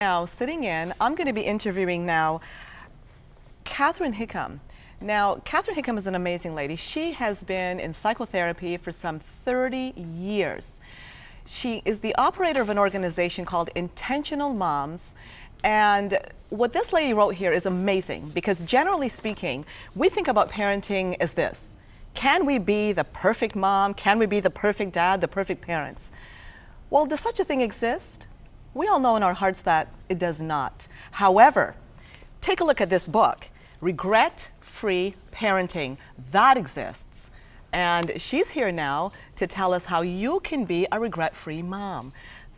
Now, sitting in, I'm going to be interviewing now Catherine Hickem. Now, Catherine Hickem is an amazing lady. She has been in psychotherapy for some 30 years. She is the operator of an organization called Intentional Moms. And what this lady wrote here is amazing because generally speaking, we think about parenting as this. Can we be the perfect mom? Can we be the perfect dad, the perfect parents? Well, does such a thing exist? We all know in our hearts that it does not. However, take a look at this book, Regret-Free Parenting. That exists. And she's here now to tell us how you can be a regret-free mom.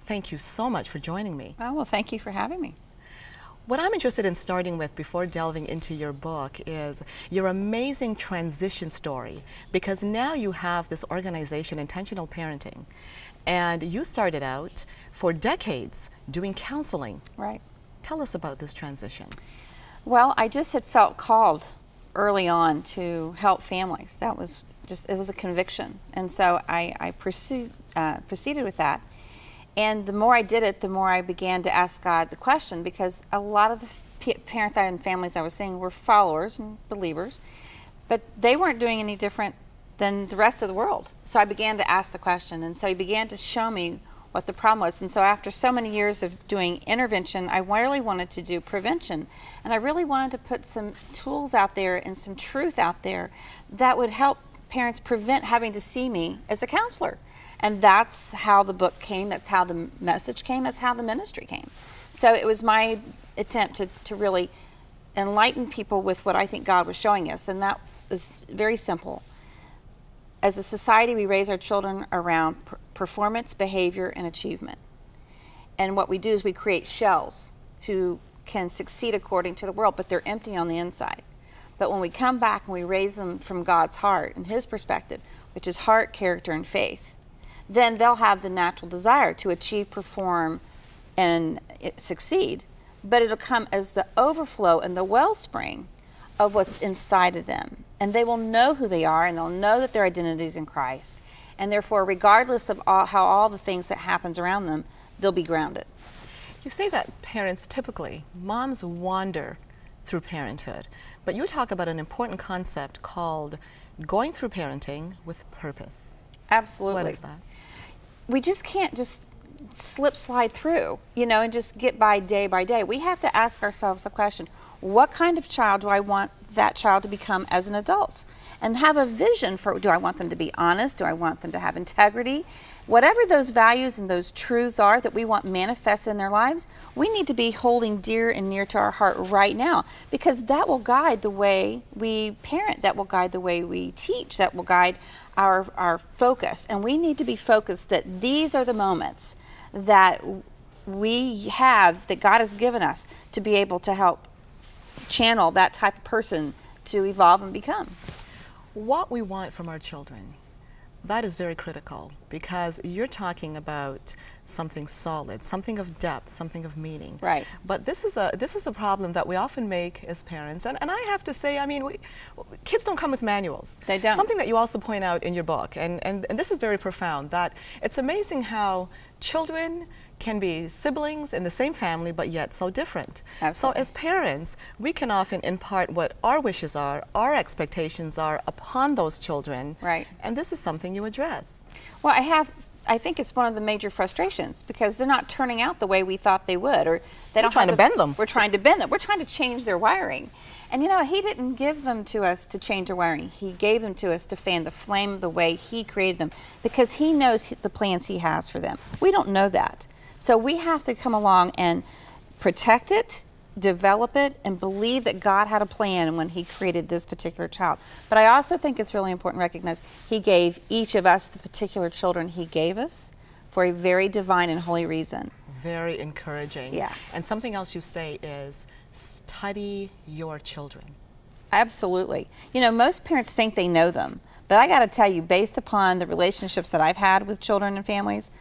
Thank you so much for joining me. Oh, well, thank you for having me. What I'm interested in starting with before delving into your book is your amazing transition story, because now you have this organization, Intentional Parenting, and you started out for decades doing counseling. Right. Tell us about this transition. Well, I just had felt called early on to help families. That was just, it was a conviction. And so I proceeded with that. And the more I did it, the more I began to ask God the question, because a lot of the parents and families I was seeing were followers and believers, but they weren't doing any different than the rest of the world. So I began to ask the question, and so He began to show me what the problem was. And so after so many years of doing intervention, I really wanted to do prevention, and I really wanted to put some tools out there and some truth out there that would help parents prevent having to see me as a counselor. And that's how the book came, that's how the message came, that's how the ministry came. So it was my attempt to really enlighten people with what I think God was showing us, and that was very simple. As a society, we raise our children around performance, behavior, and achievement. And what we do is we create shells who can succeed according to the world, but they're empty on the inside. But when we come back and we raise them from God's heart and His perspective, which is heart, character, and faith, then they'll have the natural desire to achieve, perform, and succeed. But it'll come as the overflow and the wellspring of what's inside of them. And they will know who they are, and they'll know that their identity is in Christ. And therefore, regardless of how all the things that happens around them, they'll be grounded. You say that parents typically, moms wander through parenthood, but you talk about an important concept called going through parenting with purpose. Absolutely. What is that? We just can't just slide through, and just get by day. We have to ask ourselves the question, what kind of child do I want that child to become as an adult? And have a vision for, do I want them to be honest? Do I want them to have integrity? Whatever those values and those truths are that we want manifest in their lives, we need to be holding dear and near to our heart right now, because that will guide the way we parent, that will guide the way we teach, that will guide our focus. And we need to be focused that these are the moments that we have, that God has given us to be able to help channel that type of person to evolve and become. What we want from our children, that is very critical, because you're talking about something solid, something of depth, something of meaning. Right. But this is a problem that we often make as parents, and I have to say, I mean, kids don't come with manuals. They don't. Something that you also point out in your book, and this is very profound, that it's amazing how children can be siblings in the same family, but yet so different. Absolutely. So as parents, we can often impart what our wishes are, our expectations are upon those children. Right. And this is something you address. Well, I think it's one of the major frustrations, because they're not turning out the way we thought they would, or they don't trying to bend them. We're trying to bend them. We're trying to change their wiring. And He didn't give them to us to change their wiring. He gave them to us to fan the flame of the way He created them, because He knows the plans He has for them. We don't know that. So we have to come along and protect it, develop it, and believe that God had a plan when He created this particular child. But I also think it's really important to recognize He gave each of us the particular children He gave us for a very divine and holy reason. Very encouraging. Yeah. And something else you say is study your children. Absolutely. Most parents think they know them, but I got to tell you, based upon the relationships that I've had with children and families,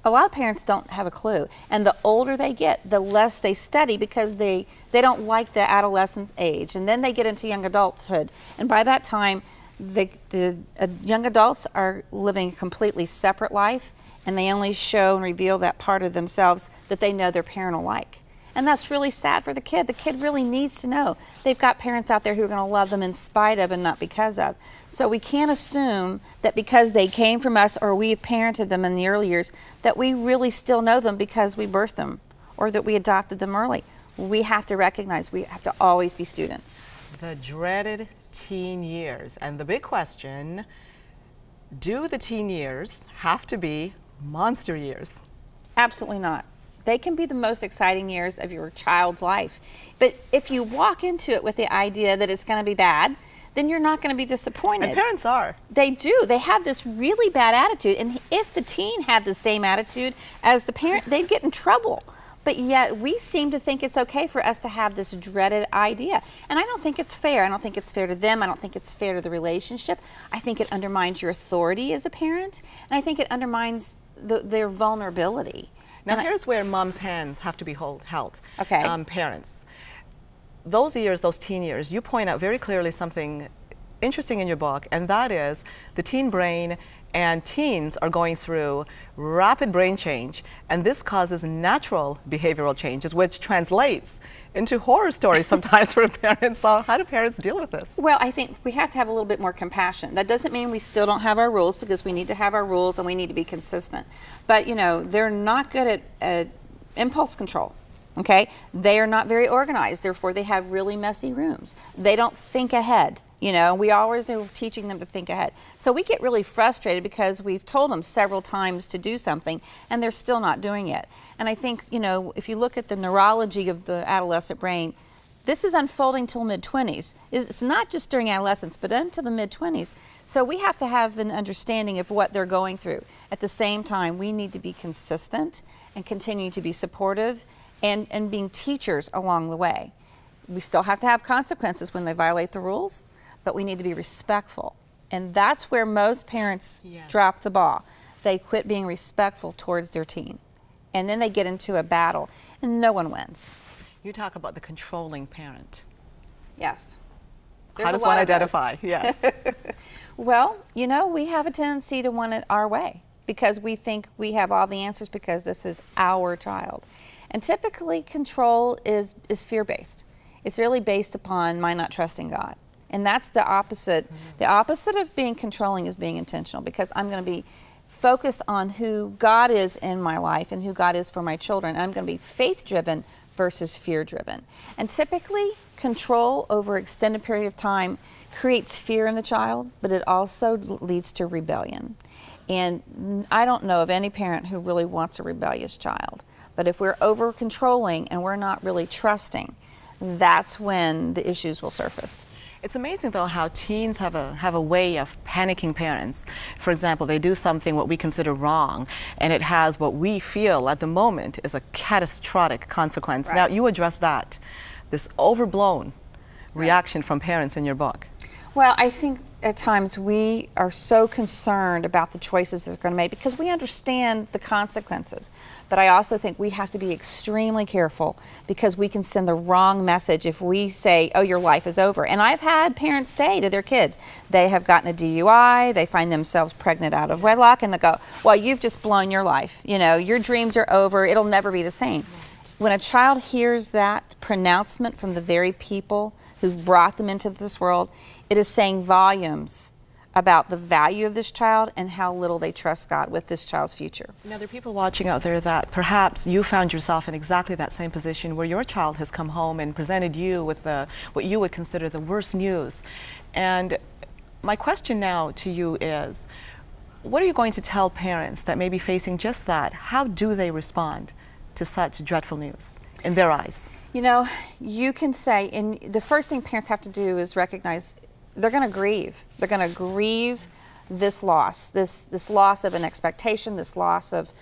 a lot of parents don't have a clue. And the older they get, the less they study, because they don't like the adolescence age. And then they get into young adulthood. And by that time, the young adults are living a completely separate life, and they only show and reveal that part of themselves that they know their parent will like. And that's really sad for the kid. The kid really needs to know they've got parents out there who are going to love them in spite of and not because of. So we can't assume that because they came from us or we've parented them in the early years that we really still know them because we birthed them or that we adopted them early. We have to recognize we have to always be students. The dreaded teen years. And the big question, do the teen years have to be monster years? Absolutely not. They can be the most exciting years of your child's life. But if you walk into it with the idea that it's going to be bad, then you're not going to be disappointed. And parents are. They do. They have this really bad attitude. And if the teen had the same attitude as the parent, they'd get in trouble. But yet we seem to think it's okay for us to have this dreaded idea. And I don't think it's fair. I don't think it's fair to them. I don't think it's fair to the relationship. I think it undermines your authority as a parent. And I think it undermines their vulnerability. Now here's where mom's hands have to be held. Okay. Parents. Those years, those teen years, you point out very clearly something interesting in your book, and that is the teen brain and teens are going through rapid brain change, and this causes natural behavioral changes, which translates into horror stories sometimes for parents. So how do parents deal with this? Well, I think we have to have a little bit more compassion. That doesn't mean we still don't have our rules, because we need to have our rules and we need to be consistent. But, you know, they're not good at impulse control. Okay? They are not very organized, therefore they have really messy rooms. They don't think ahead, you know, we always are teaching them to think ahead. So we get really frustrated because we've told them several times to do something and they're still not doing it. And I think, you know, if you look at the neurology of the adolescent brain, this is unfolding till mid-20s. It's not just during adolescence, but into the mid-20s. So we have to have an understanding of what they're going through. At the same time, we need to be consistent and continue to be supportive and being teachers along the way. We still have to have consequences when they violate the rules, but we need to be respectful. And that's where most parents drop the ball. They quit being respectful towards their teen. And then they get into a battle, and no one wins. You talk about the controlling parent. Yes. How does one identify? Yes. Well, you know, we have a tendency to want it our way because we think we have all the answers because this is our child. And typically control is fear-based. It's really based upon my not trusting God. And that's the opposite. The opposite of being controlling is being intentional, because I'm going to be focused on who God is in my life and who God is for my children. And I'm going to be faith-driven versus fear-driven. And typically control over an extended period of time creates fear in the child, but it also leads to rebellion. And I don't know of any parent who really wants a rebellious child. But if we're over-controlling and we're not really trusting, that's when the issues will surface. It's amazing, though, how teens have a way of panicking parents. For example, they do something what we consider wrong, and it has what we feel at the moment is a catastrophic consequence. Right. Now, you address that, this overblown reaction from parents in your book. Well, I think at times we are so concerned about the choices that are going to make because we understand the consequences. But I also think we have to be extremely careful because we can send the wrong message if we say, oh, your life is over. And I've had parents say to their kids, they have gotten a DUI, they find themselves pregnant out of wedlock, and they go, well, you've just blown your life. You know, your dreams are over, it'll never be the same. When a child hears that pronouncement from the very people who've brought them into this world, it is saying volumes about the value of this child and how little they trust God with this child's future. Now, there are people watching out there that perhaps you found yourself in exactly that same position where your child has come home and presented you with what you would consider the worst news. And my question now to you is, what are you going to tell parents that may be facing just that? How do they respond to such dreadful news in their eyes? You know, you can say, and the first thing parents have to do is recognize they're going to grieve. They're going to grieve this loss, this loss of an expectation, this loss of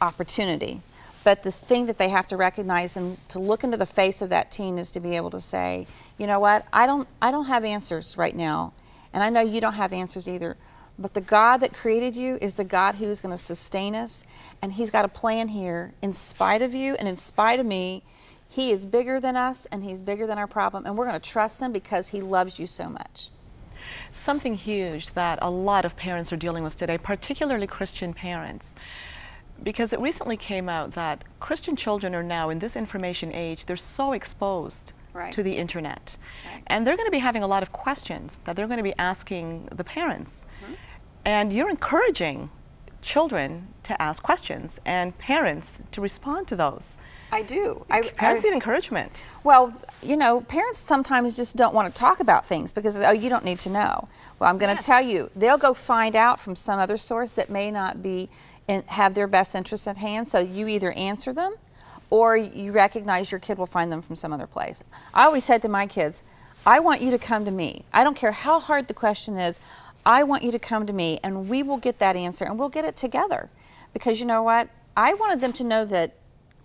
opportunity. But the thing that they have to recognize and to look into the face of that teen is to be able to say, you know what, I don't have answers right now, and I know you don't have answers either. But the God that created you is the God who is going to sustain us, and He's got a plan here in spite of you and in spite of me. He is bigger than us, and He's bigger than our problem, and we're going to trust Him because He loves you so much. Something huge that a lot of parents are dealing with today, particularly Christian parents. because it recently came out that Christian children are now, in this information age, they're so exposed Right. to the internet. Right. And they're going to be having a lot of questions that they're going to be asking the parents. And you're encouraging children to ask questions and parents to respond to those. I do. Parents need encouragement. Well, you know, parents sometimes just don't want to talk about things because, oh, you don't need to know. Well, I'm going to tell you, they'll go find out from some other source that may not be have their best interest at hand. So you either answer them or you recognize your kid will find them from some other place. I always said to my kids, I want you to come to me. I don't care how hard the question is. I want you to come to me and we will get that answer and we'll get it together. Because you know what? I wanted them to know that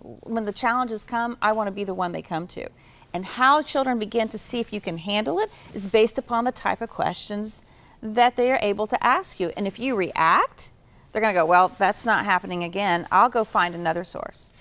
when the challenges come, I want to be the one they come to. And how children begin to see if you can handle it is based upon the type of questions that they are able to ask you. And if you react, they're going to go, well, that's not happening again. I'll go find another source.